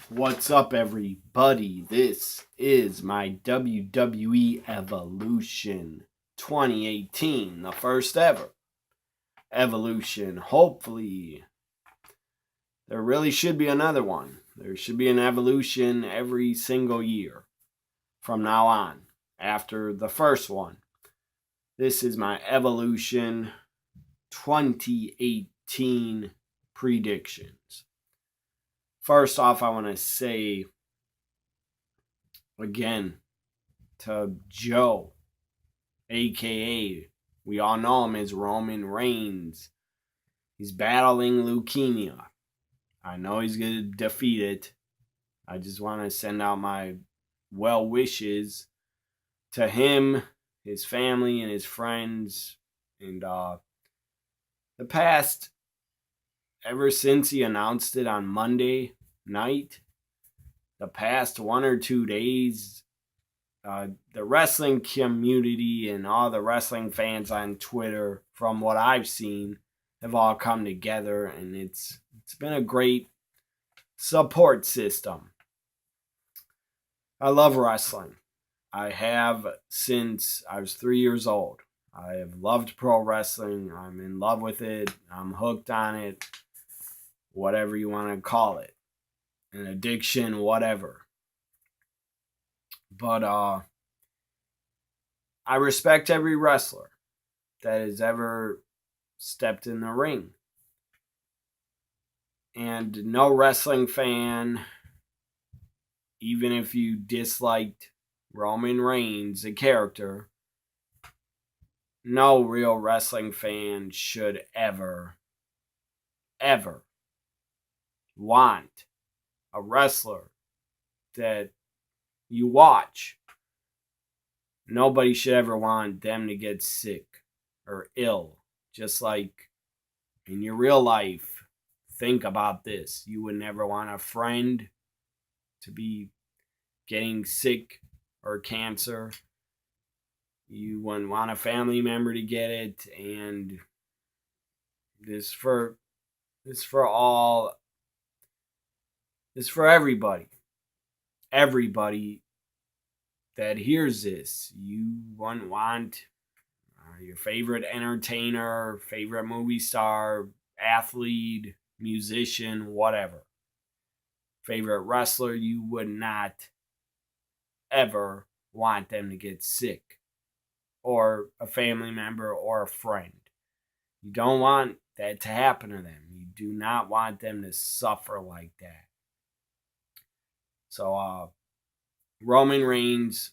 What's up, everybody? This is my WWE Evolution 2018, the first ever Evolution. Hopefully, there really should be another one. There should be an Evolution every single year from now on, after the first one. This is my Evolution 2018 predictions. First off, I want to say again to Joe, aka we all know him as Roman Reigns. He's battling leukemia. I know he's going to defeat it. I just want to send out my well wishes to him, his family, and his friends. And the past, ever since he announced it on Monday night, the past 1 or 2 days, the wrestling community and all the wrestling fans on Twitter, from what I've seen, have all come together, and it's been a great support system. I love wrestling. I have since I was 3 years old. I have loved pro wrestling. I'm in love with it. I'm hooked on it. Whatever you want to call it. An addiction, whatever. But I respect every wrestler that has ever stepped in the ring. And no wrestling fan, even if you disliked Roman Reigns, the character, no real wrestling fan should ever want a wrestler that you watch. Nobody should ever want them to get sick or ill. Just like in your real life, think about this. You would never want a friend to be getting sick or cancer. You wouldn't want a family member to get it. And this for everybody. Everybody that hears this. You wouldn't want your favorite entertainer, favorite movie star, athlete, musician, whatever. Favorite wrestler, you would not ever want them to get sick. Or a family member or a friend. You don't want that to happen to them. You do not want them to suffer like that. So, Roman Reigns,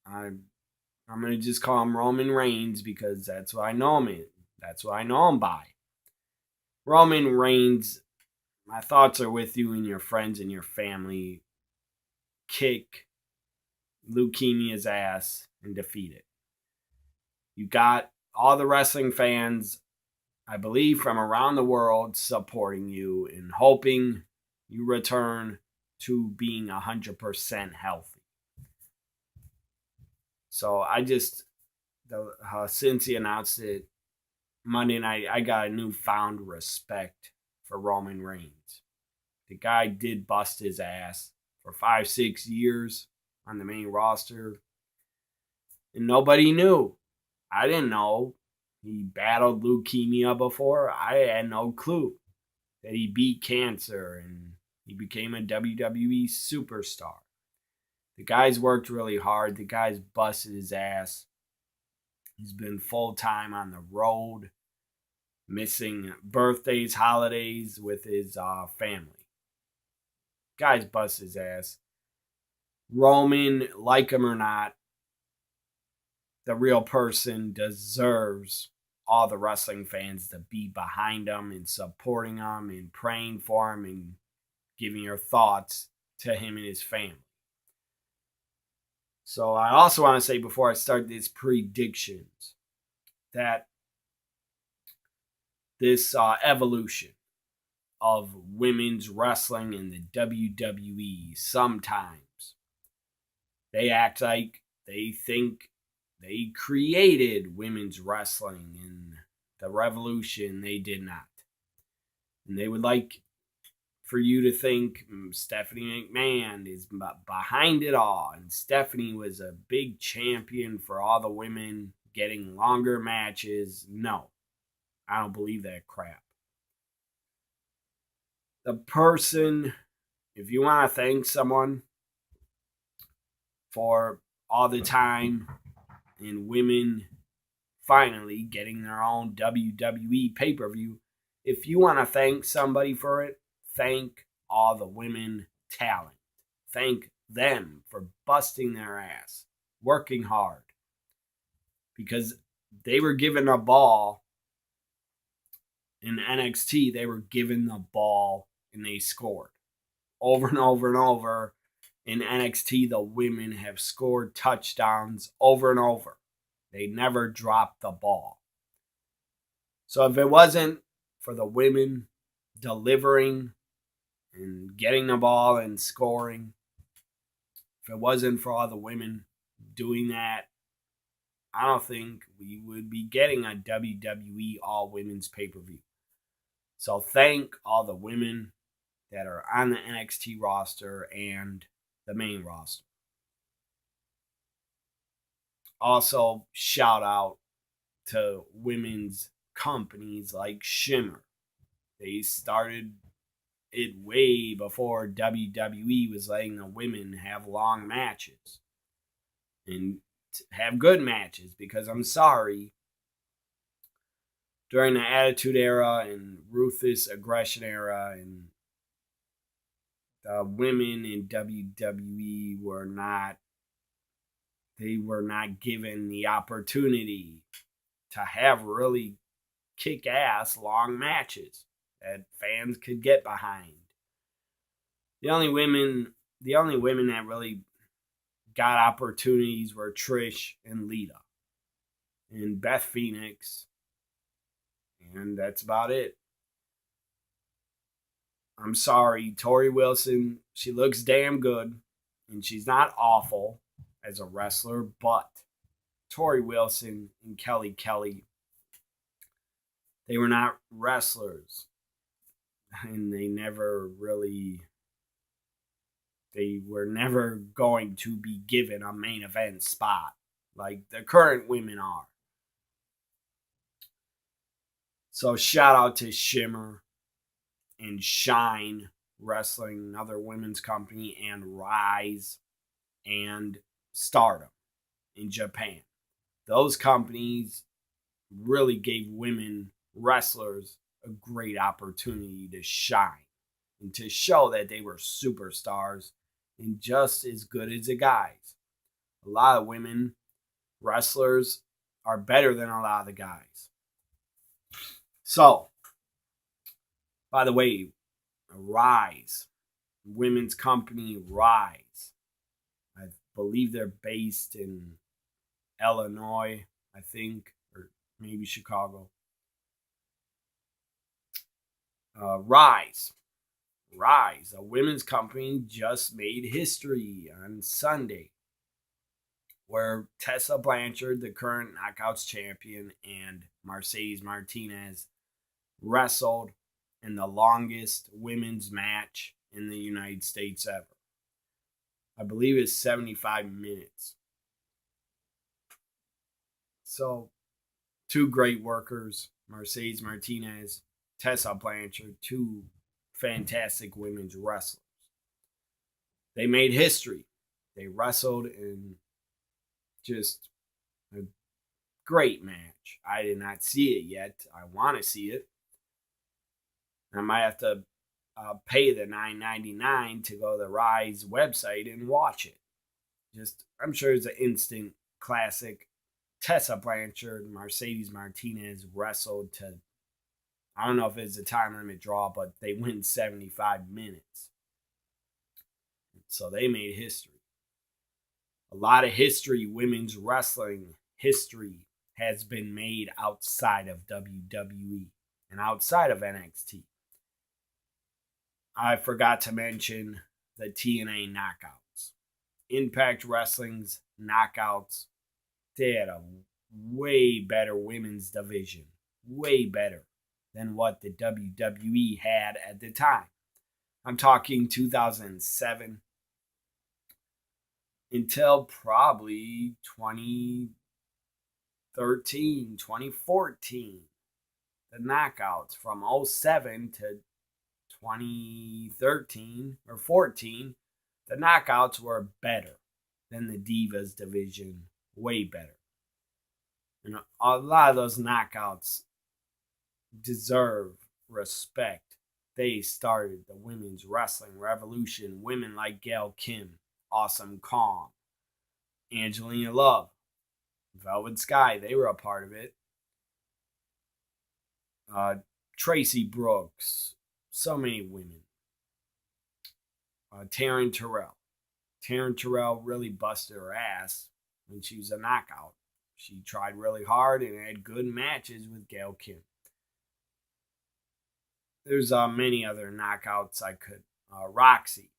I'm going to just call him Roman Reigns because that's what I know him in. That's what I know him by. Roman Reigns, my thoughts are with you and your friends and your family. Kick leukemia's ass and defeat it. You got all the wrestling fans, I believe, from around the world supporting you and hoping you return to being 100% healthy. So since he announced it Monday night, I got a newfound respect for Roman Reigns. The guy did bust his ass for 5-6 years on the main roster, and nobody knew. I didn't know he battled leukemia before. I had no clue that he beat cancer and he became a WWE superstar. The guy's worked really hard. The guy's busted his ass. He's been full-time on the road, missing birthdays, holidays with his family. Guy's busted his ass. Roman, like him or not, the real person deserves all the wrestling fans to be behind him and supporting him and praying for him and giving your thoughts to him and his family. So I also want to say before I start these predictions that this evolution of women's wrestling in the WWE, sometimes they act like they think they created women's wrestling in the revolution. They did not. And they would like for you to think Stephanie McMahon is behind it all, and Stephanie was a big champion for all the women getting longer matches. No, I don't believe that crap. The person, if you want to thank someone for all the time and women finally getting their own WWE pay-per-view, if you want to thank somebody for it, thank all the women talent. Thank them for busting their ass, working hard. Because they were given a ball in NXT, they were given the ball and they scored. Over and over and over in NXT, the women have scored touchdowns over and over. They never dropped the ball. So if it wasn't for the women delivering and getting the ball and scoring, if it wasn't for all the women doing that, I don't think we would be getting a WWE all-women's pay-per-view. So thank all the women that are on the NXT roster and the main roster. Also, shout out to women's companies like Shimmer. They started it way before WWE was letting the women have long matches and have good matches, because I'm sorry, during the Attitude Era and Ruthless Aggression Era, and the women in WWE were not given the opportunity to have really kick-ass long matches that fans could get behind. The only women that really got opportunities were Trish and Lita and Beth Phoenix, and that's about it. I'm sorry, Tori Wilson, she looks damn good, and she's not awful as a wrestler, but Tori Wilson and Kelly Kelly, they were not wrestlers, and they were never going to be given a main event spot like the current women are. So shout out to Shimmer and Shine Wrestling, another women's company, and Rise and Stardom in Japan. Those companies really gave women wrestlers a great opportunity to shine and to show that they were superstars and just as good as the guys. A lot of women wrestlers are better than a lot of the guys. So, by the way, Rise, women's company Rise, I believe they're based in Illinois, I think, or maybe Chicago. Rise, a women's company, just made history on Sunday, where Tessa Blanchard, the current Knockouts champion, and Mercedes Martinez wrestled in the longest women's match in the United States ever. I believe it's 75 minutes. So, two great workers, Mercedes Martinez, Tessa Blanchard, two fantastic women's wrestlers. They made history. They wrestled in just a great match. I did not see it yet. I want to see it. I might have to pay the $9.99 to go to the Rise website and watch it. I'm sure it's an instant classic. Tessa Blanchard and Mercedes Martinez wrestled to, I don't know if it's a time limit draw, but they win 75 minutes. So they made history. A lot of history, women's wrestling history, has been made outside of WWE and outside of NXT. I forgot to mention the TNA Knockouts. Impact Wrestling's Knockouts, they had a way better women's division. Way better than what the WWE had at the time. I'm talking 2007 until probably 2013, 2014. The knockouts from '07 to 2013 or 14, the knockouts were better than the Divas division, way better. And a lot of those knockouts deserve respect. They started the women's wrestling revolution. Women like Gail Kim, Awesome Kong, Angelina Love, Velvet Sky, they were a part of it. Tracy Brooks, so many women. Taryn Terrell. Taryn Terrell really busted her ass when she was a knockout. She tried really hard and had good matches with Gail Kim. There's many other knockouts I could. Roxy,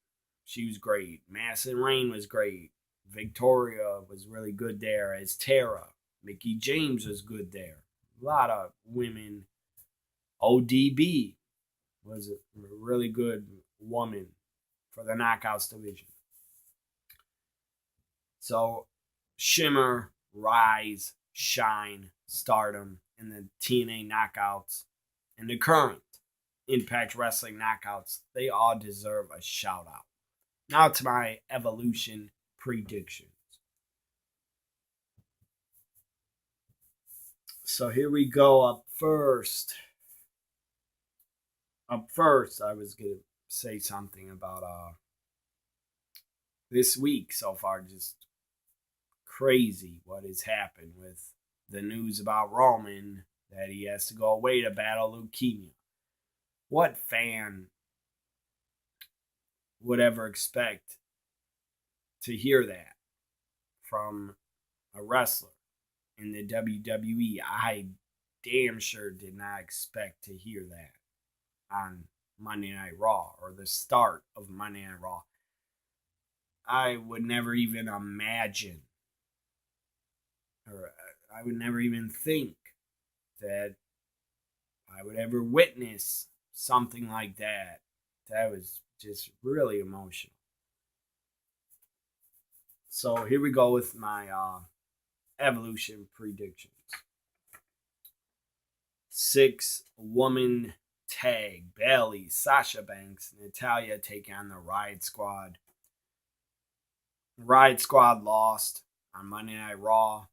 she was great. Madison Rayne was great. Victoria was really good there as Tara. Mickey James was good there. A lot of women. ODB was a really good woman for the knockouts division. So, Shimmer, Rise, Shine, Stardom, and the TNA knockouts, and the current Impact Wrestling knockouts, they all deserve a shout out. Now to my Evolution predictions. So here we go. Up first, I was going to say something about this week so far. Just crazy what has happened with the news about Roman, that he has to go away to battle leukemia. What fan would ever expect to hear that from a wrestler in the WWE? I damn sure did not expect to hear that on Monday Night Raw, or the start of Monday Night Raw. I would never even imagine, or I would never even think that I would ever witness something like that. That was just really emotional. So here we go with my Evolution predictions. 6-woman tag. Bayley, Sasha Banks, Natalya take on the Riot Squad. The Riot Squad lost on Monday Night Raw.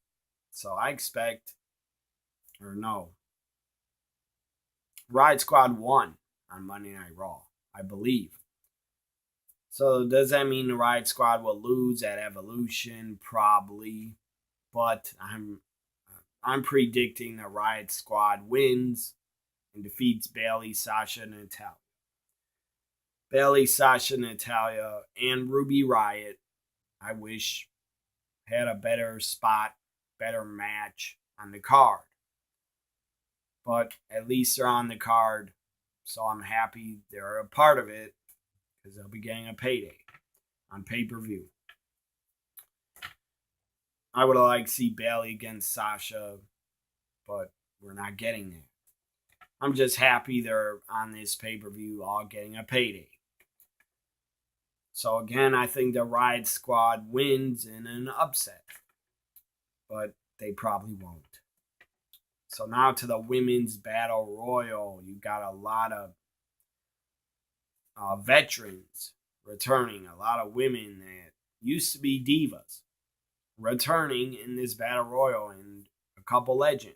So I expect, or no, Riot Squad won on Monday Night Raw, I believe. So does that mean the Riot Squad will lose at Evolution? Probably. But I'm predicting the Riot Squad wins and defeats Bayley, Sasha, Natalya. Bayley, Sasha, Natalya, and Ruby Riott, I wish, had a better spot, better match on the card. But at least they're on the card, so I'm happy they're a part of it, because they'll be getting a payday on pay-per-view. I would have liked to see Bayley against Sasha, but we're not getting that. I'm just happy they're on this pay-per-view all getting a payday. So again, I think the Riot Squad wins in an upset, but they probably won't. So now to the Women's Battle Royal. You got a lot of veterans returning, a lot of women that used to be divas returning in this Battle Royal, and a couple legends.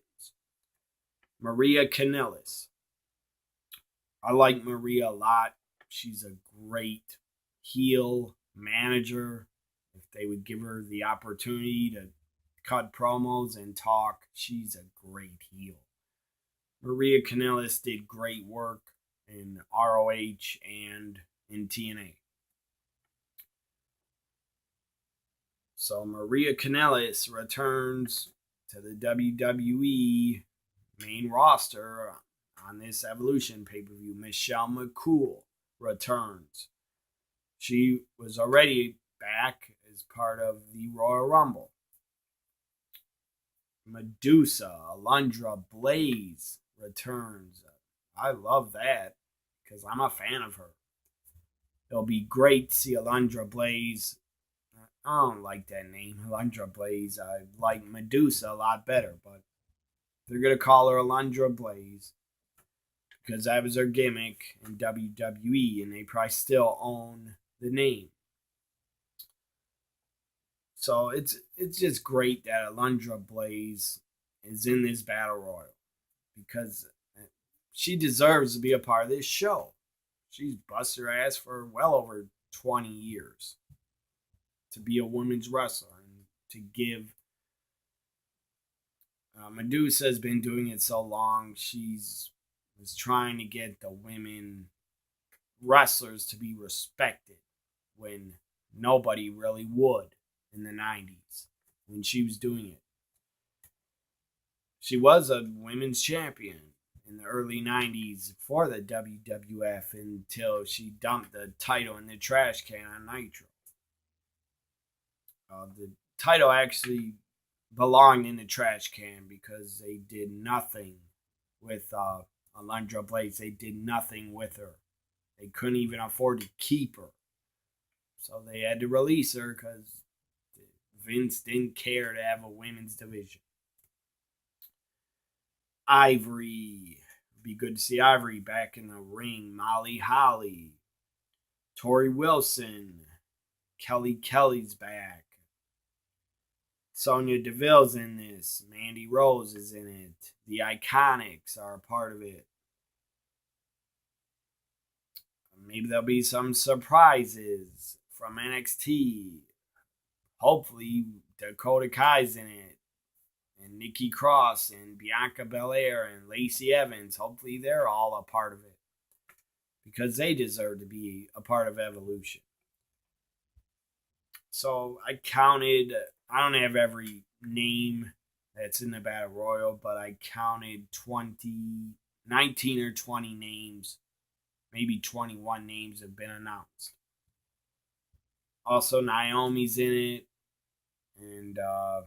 Maria Kanellis. I like Maria a lot. She's a great heel manager. If they would give her the opportunity to cut promos and talk, she's a great heel. Maria Kanellis did great work in ROH and in TNA. So Maria Kanellis returns to the WWE main roster on this Evolution pay-per-view. Michelle McCool returns. She was already back as part of the Royal Rumble. Medusa, Alundra Blaze returns. I love that because I'm a fan of her. It'll be great to see Alundra Blaze. I don't like that name, Alundra Blaze. I like Medusa a lot better, but they're going to call her Alundra Blaze because that was her gimmick in WWE, and they probably still own the name. So it's just great that Alundra Blaze is in this battle royal because she deserves to be a part of this show. She's busted her ass for well over 20 years to be a women's wrestler and to give. Medusa has been doing it so long. She's was trying to get the women wrestlers to be respected when nobody really would in the 90s when she was doing it. She was a women's champion in the early 90s for the WWF until she dumped the title in the trash can on Nitro. The title actually belonged in the trash can because they did nothing with Alundra Blaze. They did nothing with her. They couldn't even afford to keep her. So they had to release her because Vince didn't care to have a women's division. Ivory. It'd be good to see Ivory back in the ring. Molly Holly. Tori Wilson. Kelly's back. Sonya Deville's in this. Mandy Rose is in it. The Iconics are a part of it. Maybe there'll be some surprises from NXT. Hopefully Dakota Kai's in it. And Nikki Cross and Bianca Belair and Lacey Evans. Hopefully they're all a part of it. Because they deserve to be a part of Evolution. So I counted, I don't have every name that's in the Battle Royal, but I counted 19 or 20 names. Maybe 21 names have been announced. Also, Naomi's in it. And a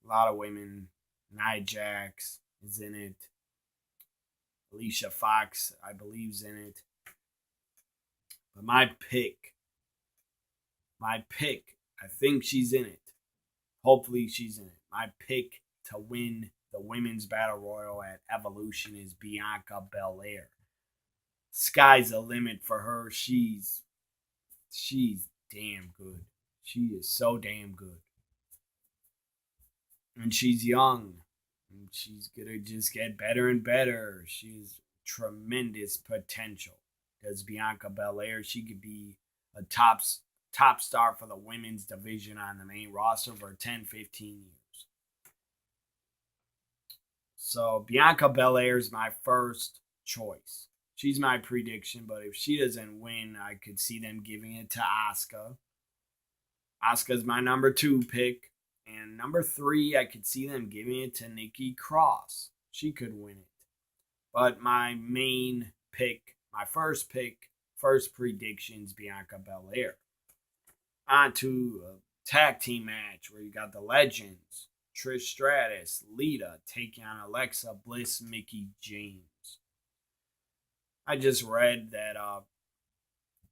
lot of women. Nia Jax is in it. Alicia Fox, I believe, is in it. But my pick, I think she's in it. Hopefully she's in it. My pick to win the Women's Battle Royal at Evolution is Bianca Belair. Sky's the limit for her. She's damn good. She is so damn good. And she's young. And she's going to just get better and better. She's tremendous potential. Does Bianca Belair. She could be a top star for the women's division on the main roster for 10, 15 years. So Bianca Belair is my first choice. She's my prediction, but if she doesn't win, I could see them giving it to Asuka. Asuka's my number 2 pick. And number 3, I could see them giving it to Nikki Cross. She could win it. But my main pick, my first prediction's Bianca Belair. On to a tag team match where you got the legends, Trish Stratus, Lita, taking on Alexa Bliss, Mickie James. I just read that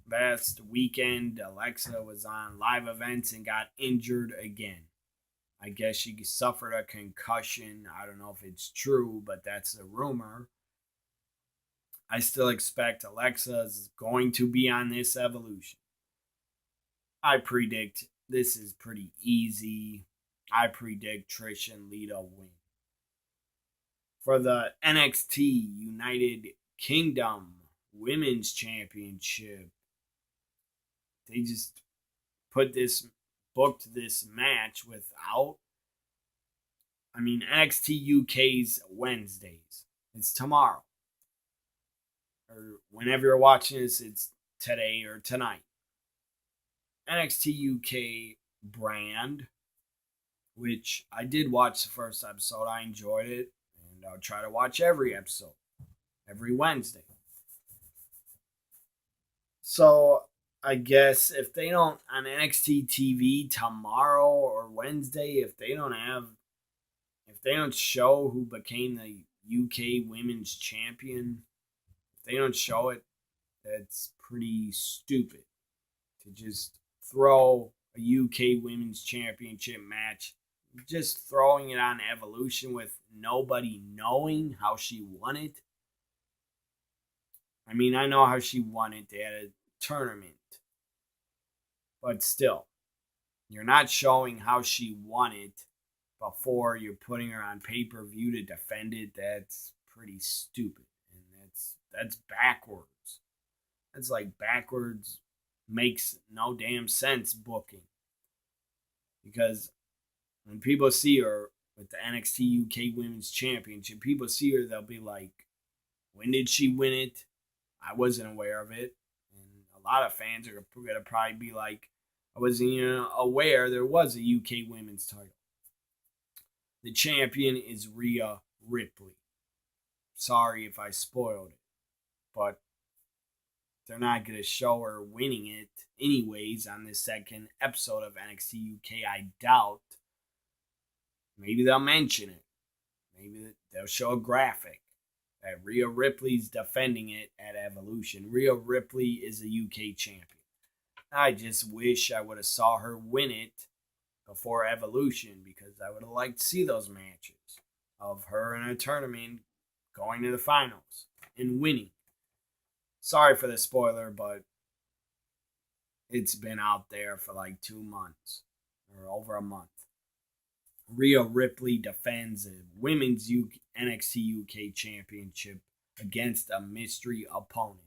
last weekend Alexa was on live events and got injured again. I guess she suffered a concussion. I don't know if it's true, but that's the rumor. I still expect Alexa is going to be on this Evolution. I predict this is pretty easy. I predict Trish and Lita win. For the NXT United Kingdom Women's Championship, they just booked this match without. NXT UK's Wednesdays. It's tomorrow. Or whenever you're watching this, it's today or tonight. NXT UK brand, which I did watch the first episode. I enjoyed it, and I'll try to watch every episode, every Wednesday. So I guess if they don't, on NXT TV tomorrow or Wednesday, if they don't show who became the UK Women's Champion, if they don't show it, that's pretty stupid. to just throw a UK Women's Championship match, just throwing it on Evolution with nobody knowing how she won it. I mean, I know how she won it at a tournament, but still, you're not showing how she won it before you're putting her on pay-per-view to defend it. That's pretty stupid, and that's backwards. That's like backwards, makes no damn sense booking. Because when people see her with the NXT UK Women's Championship, people see her, they'll be like, when did she win it? I wasn't aware of it. And a lot of fans are going to probably be like, I wasn't even aware there was a UK Women's title. The champion is Rhea Ripley. Sorry if I spoiled it, but they're not going to show her winning it anyways on the second episode of NXT UK. I doubt. Maybe they'll mention it. Maybe they'll show a graphic that Rhea Ripley's defending it at Evolution. Rhea Ripley is a UK champion. I just wish I would have saw her win it before Evolution, because I would have liked to see those matches of her in a tournament going to the finals and winning. Sorry for the spoiler, but it's been out there for like 2 months or over a month. Rhea Ripley defends a women's NXT UK championship against a mystery opponent.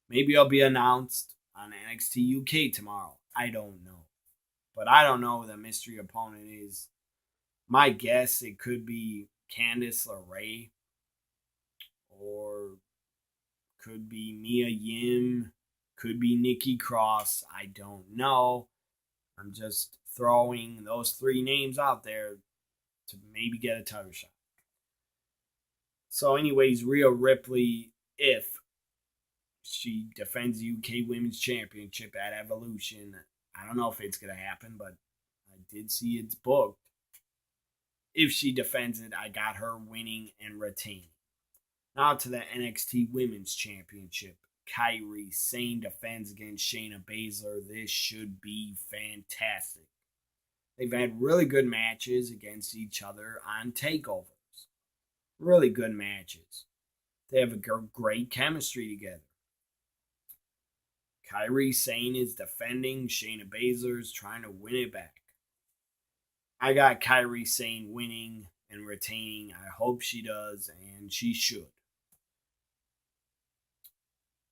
Maybe it'll be announced on NXT UK tomorrow. I don't know. But I don't know who the mystery opponent is. My guess, it could be Candice LeRae, or could be Mia Yim, could be Nikki Cross. I don't know. I'm just throwing those 3 names out there to maybe get a title shot. So anyways, Rhea Ripley, if she defends the UK Women's Championship at Evolution, I don't know if it's going to happen, but I did see it's booked. If she defends it, I got her winning and retaining. Now to the NXT Women's Championship. Kairi Sane defends against Shayna Baszler. This should be fantastic. They've had really good matches against each other on takeovers. Really good matches. They have a great chemistry together. Kairi Sane is defending. Shayna Baszler's trying to win it back. I got Kairi Sane winning and retaining. I hope she does, and she should.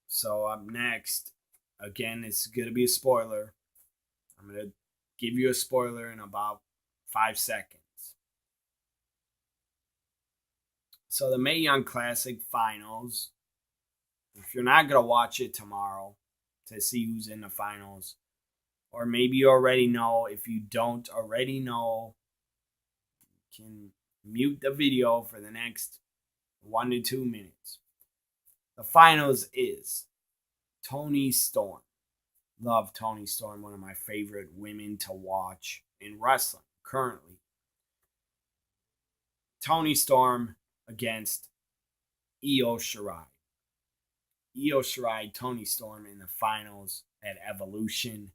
So up next, again, it's going to be a spoiler. I'm going to give you a spoiler in about 5 seconds. So the Mae Young Classic Finals, if you're not going to watch it tomorrow to see who's in the finals, or maybe you already know, if you don't already know, you can mute the video for the next 1 to 2 minutes. The finals is Toni Storm. Love Toni Storm, one of my favorite women to watch in wrestling currently. Toni Storm against Io Shirai. Io Shirai, Toni Storm in the finals at Evolution.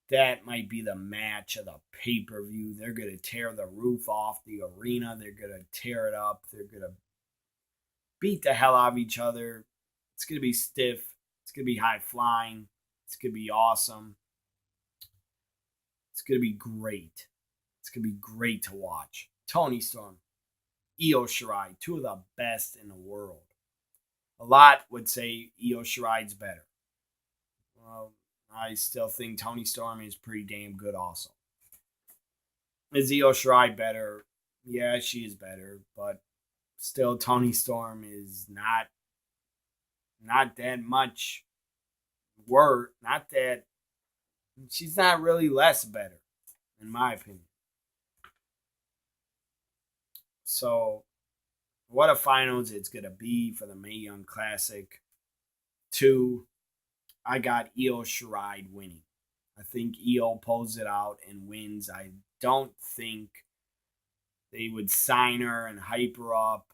That might be the match of the pay-per-view. They're going to tear the roof off the arena. They're going to tear it up. They're going to beat the hell out of each other. It's going to be stiff. It's going to be high-flying. It's going to be awesome. It's going to be great. It's going to be great to watch. Toni Storm, Io Shirai, 2 of the best in the world. A lot would say Io Shirai's better. Well, I still think Toni Storm is pretty damn good also. Is Io Shirai better? Yeah, she is better, but still Toni Storm is not that much worth. Not that she's not really less better, in my opinion. So, what a finals it's going to be for the Mae Young Classic. 2, I got Io Shirai winning. I think Io pulls it out and wins. I don't think they would sign her and hype her up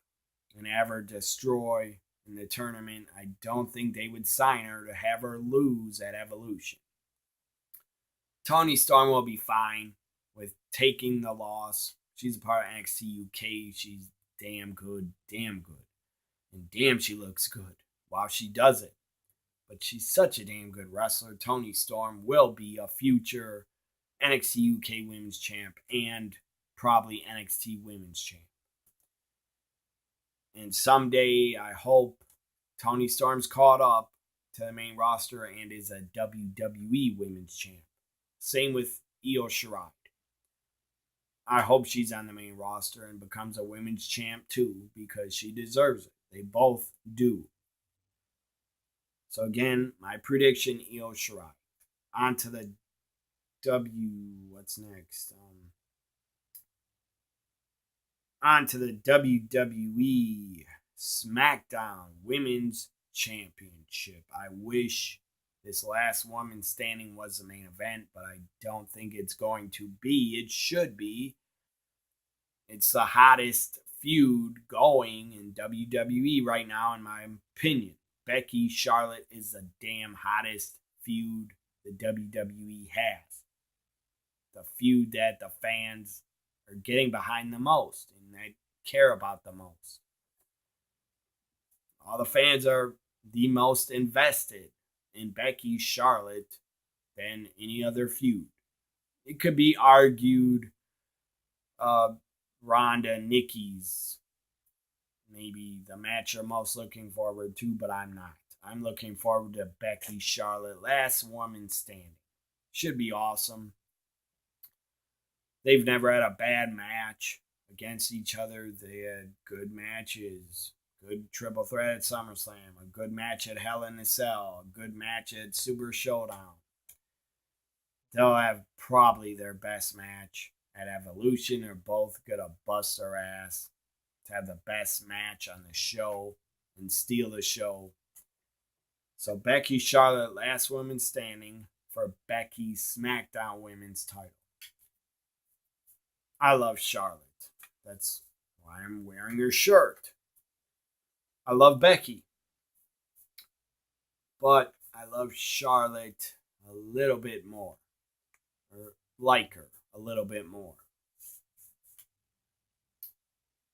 and have her destroy in the tournament, I don't think they would sign her to have her lose at Evolution. Toni Storm will be fine with taking the loss. She's a part of NXT UK. She's damn good, damn good. And damn, she looks good while she does it. But she's such a damn good wrestler. Toni Storm will be a future NXT UK Women's Champ and probably NXT Women's Champ. And someday, I hope Toni Storm's caught up to the main roster and is a WWE Women's Champ. Same with Io Shirai. I hope she's on the main roster and becomes a Women's Champ too, because she deserves it. They both do. So again, my prediction, Io Shirai. On to the what's next? On to the WWE SmackDown Women's Championship. I wish this last woman standing was the main event, but I don't think it's going to be. It should be. It's the hottest feud going in WWE right now, in my opinion. Becky Charlotte is the damn hottest feud the WWE has. The feud that the fans are getting behind the most and they care about the most. All the fans are the most invested in Becky Charlotte than any other feud. It could be argued Ronda Nikki's maybe the match I'm most looking forward to, but I'm not. I'm looking forward to Becky Charlotte, last woman standing. Should be awesome. They've never had a bad match against each other. They had good matches. Good triple threat at SummerSlam. A good match at Hell in a Cell. A good match at Super Showdown. They'll have probably their best match at Evolution. They're both going to bust their ass to have the best match on the show and steal the show. So Becky Charlotte, last woman standing for Becky's SmackDown Women's title. I love Charlotte. That's why I'm wearing her shirt. I love Becky. But I love Charlotte a little bit more. Or like her a little bit more.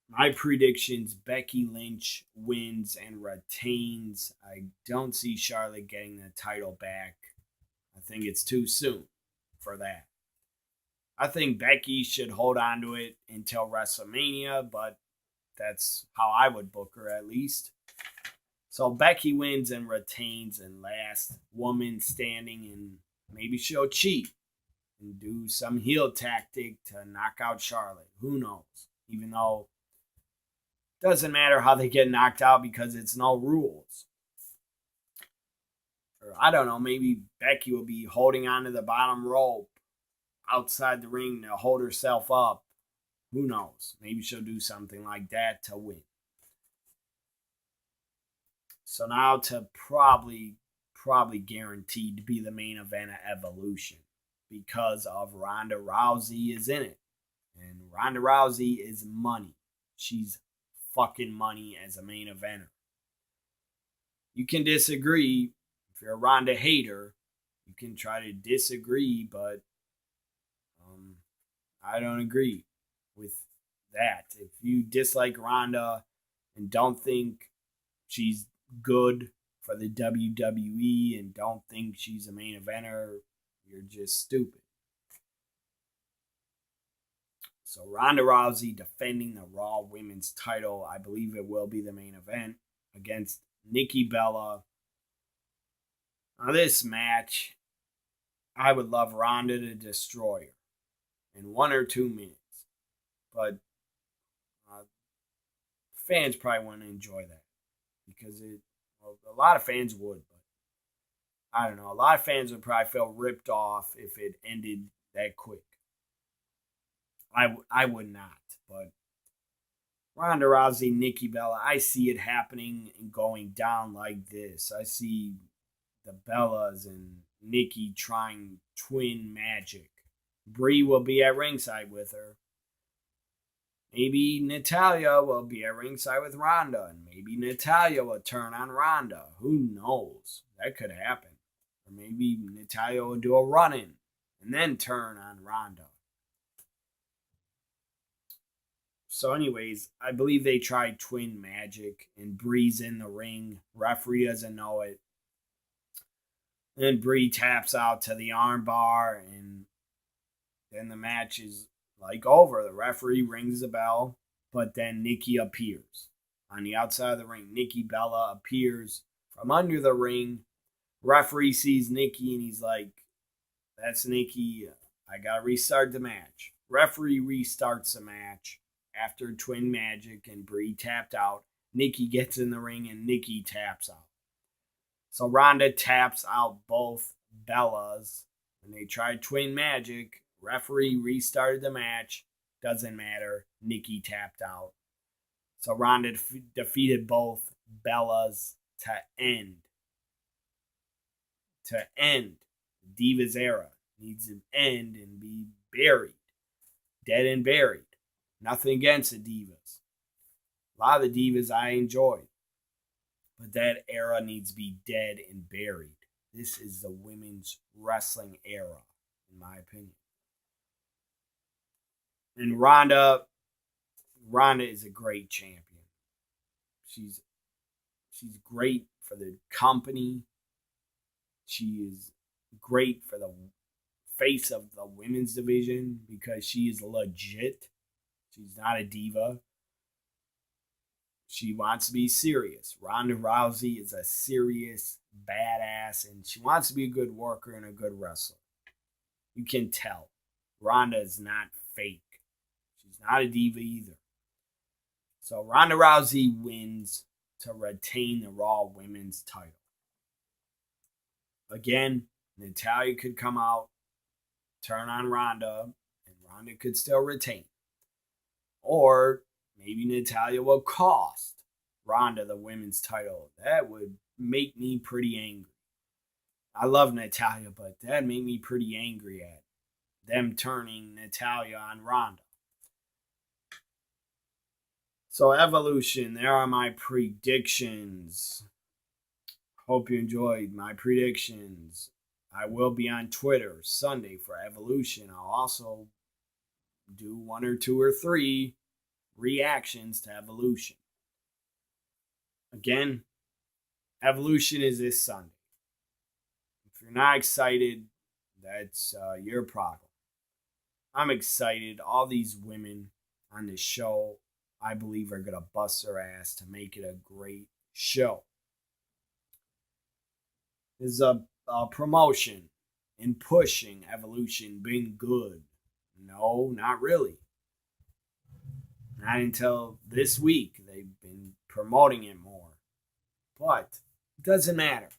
My predictions, Becky Lynch wins and retains. I don't see Charlotte getting the title back. I think it's too soon for that. I think Becky should hold on to it until WrestleMania, but that's how I would book her at least. So Becky wins and retains and last woman standing, and maybe she'll cheat and do some heel tactic to knock out Charlotte. Who knows? Even though it doesn't matter how they get knocked out because it's no rules. Or I don't know, maybe Becky will be holding onto the bottom rope outside the ring to hold herself up. Who knows? Maybe she'll do something like that to win. So now to probably guaranteed to be the main event of Evolution because of Ronda Rousey is in it. And Ronda Rousey is money. She's fucking money as a main eventer. You can disagree. If you're a Ronda hater, you can try to disagree, but I don't agree with that. If you dislike Ronda and don't think she's good for the WWE and don't think she's a main eventer, you're just stupid. So Ronda Rousey defending the Raw Women's title. I believe it will be the main event against Nikki Bella. Now this match, I would love Ronda to destroy her in 1 or 2 minutes. But fans probably wouldn't enjoy that because a lot of fans would, but I don't know. A lot of fans would probably feel ripped off if it ended that quick. I would not, but Ronda Rousey, Nikki Bella, I see it happening and going down like this. I see the Bellas and Nikki trying twin magic. Brie will be at ringside with her. Maybe Natalya will be at ringside with Ronda, and maybe Natalya will turn on Ronda. Who knows? That could happen. Or maybe Natalya will do a run-in and then turn on Ronda. So anyways, I believe they tried Twin Magic and Bree's in the ring. Referee doesn't know it. Then Bree taps out to the armbar, and then the match is like over. The referee rings the bell, but then Nikki appears. On the outside of the ring, Nikki Bella appears from under the ring. Referee sees Nikki and he's like, that's Nikki. I got to restart the match. Referee restarts the match. After Twin Magic and Bree tapped out, Nikki gets in the ring and Nikki taps out. So Ronda taps out both Bellas. When they tried Twin Magic, referee restarted the match. Doesn't matter. Nikki tapped out. So Ronda defeated both Bellas to end. Divas era needs to end and be buried. Dead and buried. Nothing against the Divas. A lot of the Divas I enjoy. But that era needs to be dead and buried. This is the women's wrestling era, in my opinion. And Ronda is a great champion. She's great for the company. She is great for the face of the women's division because she is legit. She's not a diva. She wants to be serious. Ronda Rousey is a serious badass, and she wants to be a good worker and a good wrestler. You can tell. Ronda is not fake. She's not a diva either. So Ronda Rousey wins to retain the Raw Women's title. Again, Natalya could come out, turn on Ronda, and Ronda could still retain. Or maybe Natalya will cost Ronda the women's title. That would make me pretty angry. I love Natalya, but that'd make me pretty angry at them turning Natalya on Ronda. So Evolution, there are my predictions. Hope you enjoyed my predictions. I will be on Twitter Sunday for Evolution. I'll also do 1 or 2 or 3 reactions to Evolution. Again, Evolution is this Sunday. If you're not excited, that's your problem. I'm excited. All these women on this show, I believe, are going to bust their ass to make it a great show. Is a promotion and pushing Evolution been good? No, not really. Not until this week. They've been promoting it more. But it doesn't matter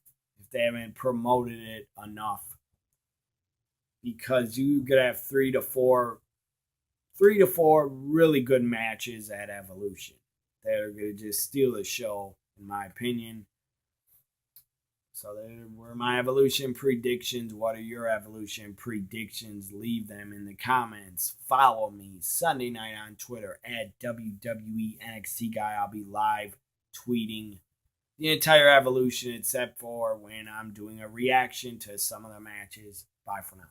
if they haven't promoted it enough. Because you could have 3 to 4 really good matches at Evolution that are going to just steal the show, in my opinion. So there were my Evolution predictions. What are your Evolution predictions? Leave them in the comments. Follow me Sunday night on Twitter at WWE NXT Guy. I'll be live tweeting the entire Evolution except for when I'm doing a reaction to some of the matches. Bye for now.